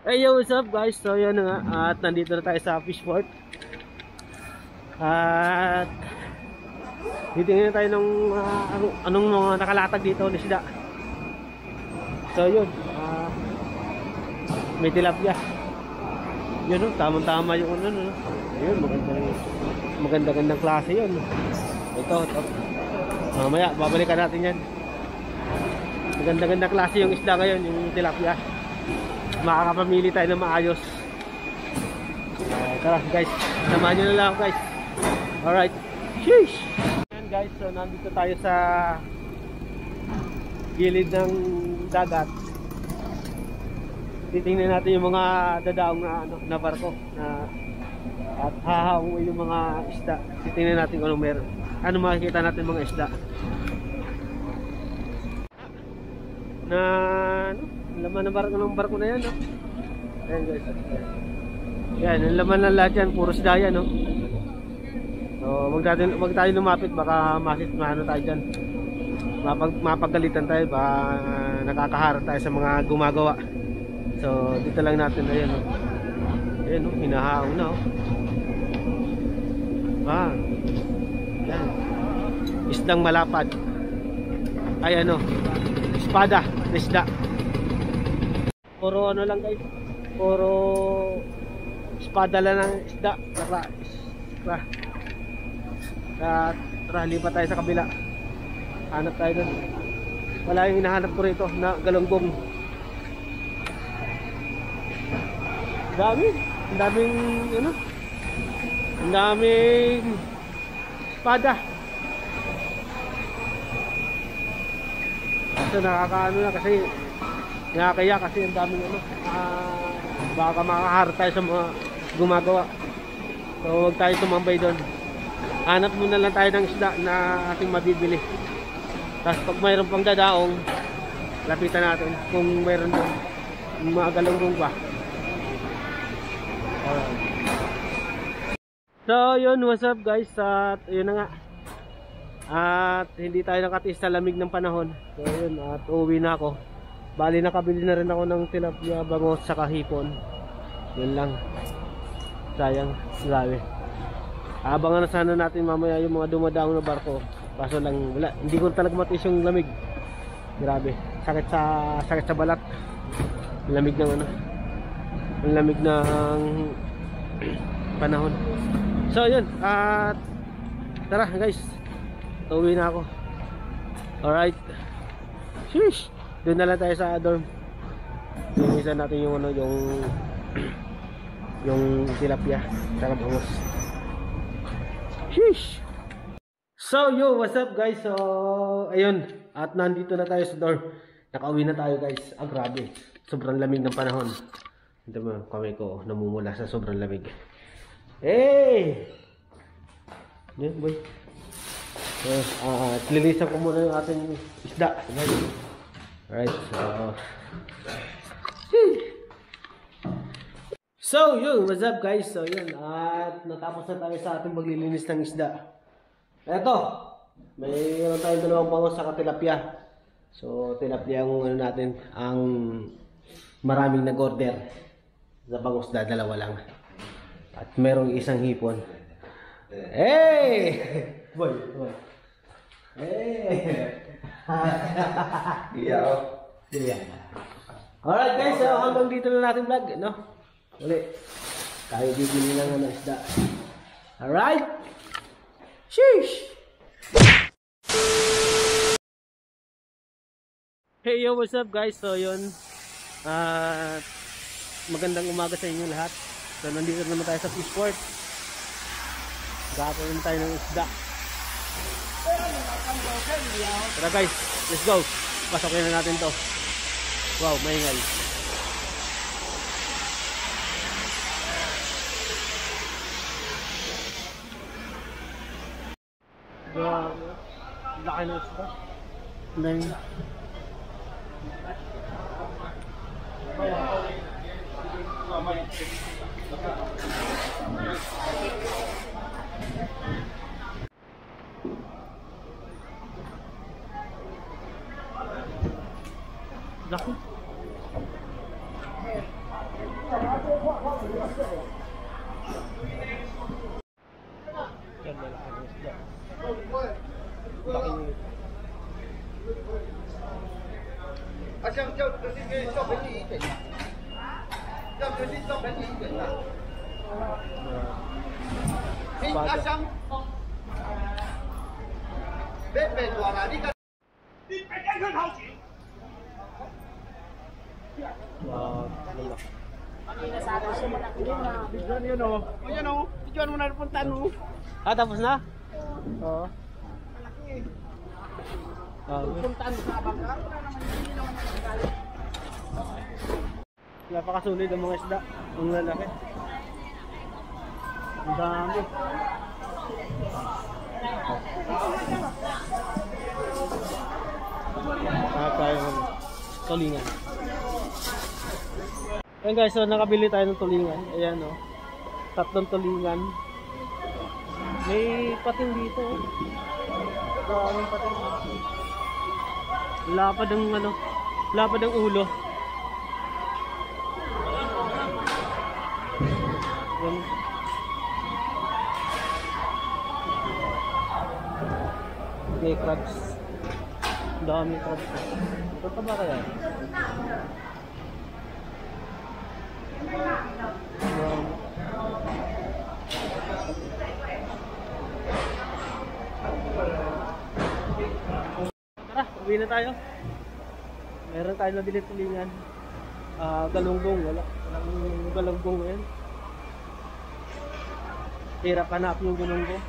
Hey yo, what's up guys? So yan na nga, at nandito na tayo sa Fishport. At titingnan tayo ng anong mga nakalatag dito ng isda. So yun, may tilapia. Yun, tamang-tama yung ano, no? Ayun, maganda-gandang klase yun. Ito. Mamaya, babalikan natin yan. Maganda-gandang klase yung isda ngayon, yung tilapia. Makakapamili tayo ng maayos. Tara guys, samahan nyo na lang guys. Alright, sheesh! Ayan guys, so nandito tayo sa gilid ng dagat. Titingnan natin yung mga dadaong na barko at hahawin yung mga isda. Titingnan natin kung anong meron. Ano makikita natin mga isda na laman ng barko na yan, no? Ayan guys, yan, ang laman ng lahat yan, puro isda yan, no? So wag tayo lumapit, baka maano tayo dyan, mapagalitan tayo, baka nakakaharap tayo sa mga gumagawa. So dito lang natin, ayan, no? Ayan, no? Hinahaong na, oh. Yan, isdang malapad, ay ano, espada na isda. Puro ano lang guys, puro espada lang ng isda. Tara, lipat tayo sa kabila. Hanap tayo dun. Wala yung hinahanap ko rito na galunggong. Ang daming ano, ang daming espada. So nakakaano na kasi nakakaya kasi ang daming ano, baka makaharap tayo sa mga gumagawa. So huwag tayo tumambay doon. Hanap muna lang tayo ng isda na ating mabibili. Tapos pag mayroon pang dadaong, lapitan natin kung mayroon doon mga galunggong pa. So yun, what's up guys? At yun na nga, at hindi tayo nakatiis sa lamig ng panahon. So yun, at uwi na ako. Bali nakabili na rin ako ng tilapia, bangos, saka hipon. Yun lang. Sayang, grabe. Abangan na sana natin mamaya yung mga dumadaong na barko. Kaso lang wala, hindi ko talaga matiis yung lamig. Grabe, sakit sa balat. Lamig ng ano, ang lamig ng panahon. So yun, at tara guys, uwi na ako. Alright, sheesh, doon na lang tayo sa dorm. Linisan natin yung ano, yung tilapia, saka bangos. Sheesh. So yo, what's up guys? So ayun, at nandito na tayo sa dorm. Nakauwi na tayo guys. Grabe, sobrang lamig ng panahon. Ito mo, kamay ko namumula sa sobrang lamig. Hey! Yan boy. Lilisan ko muna yung ating isda. Alright, so yun, what's up guys? So yun, at natapos na tayo sa ating maglilinis ng isda. Eto, mayroon tayong dalawang bangos sa tilapia. So tilapia ang ano natin, ang maraming nag-order. Sa bangos dalawa lang. At merong isang hipon. Hey! Boy. Hey! Yeah. Alright guys, so hanggang dito na natin vlog, no? Uli, tayo bibili lang ng isda. Alright? Sheesh! Hey yo, what's up guys? So yun, magandang umaga sa inyo lahat. So nandito naman tayo sa Fishport. Gagawin tayo ng isda. Tara guys, let's go. Pasokin na natin to. Wow, maingay. Grabe, laki na isda. Dahil laki. Yan, malaki ng isda. Laki nito. Wow, malaki. Bidyan yun o. O yan o. Bidyan mo na napuntaan o. Ah, tapos na? Oo. Puntaan mo sa abangka. Napakasulit ang mga isda. Ang lalaki. Ang dami. Tayo ng tulingan. Ayan guys, so nakabili tayo ng tulingan. Ayan o. 3 tulingan. May pating dito. Daming pating. Lapad ang ano, lapad ang ulo. Yan. May crabs. Dami crabs. Ito ba kaya? Tara, uwi na tayo. Meron tayo nabili tulingan. Galunggong, walang galunggong ngayon. Hirap hanap yung galunggong.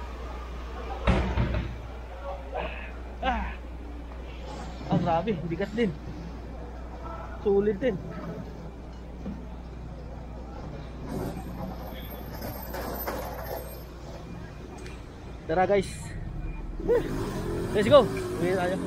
Grabe, bigat din. Sulit din. Tara guys. Let's go. Uwi na tayo.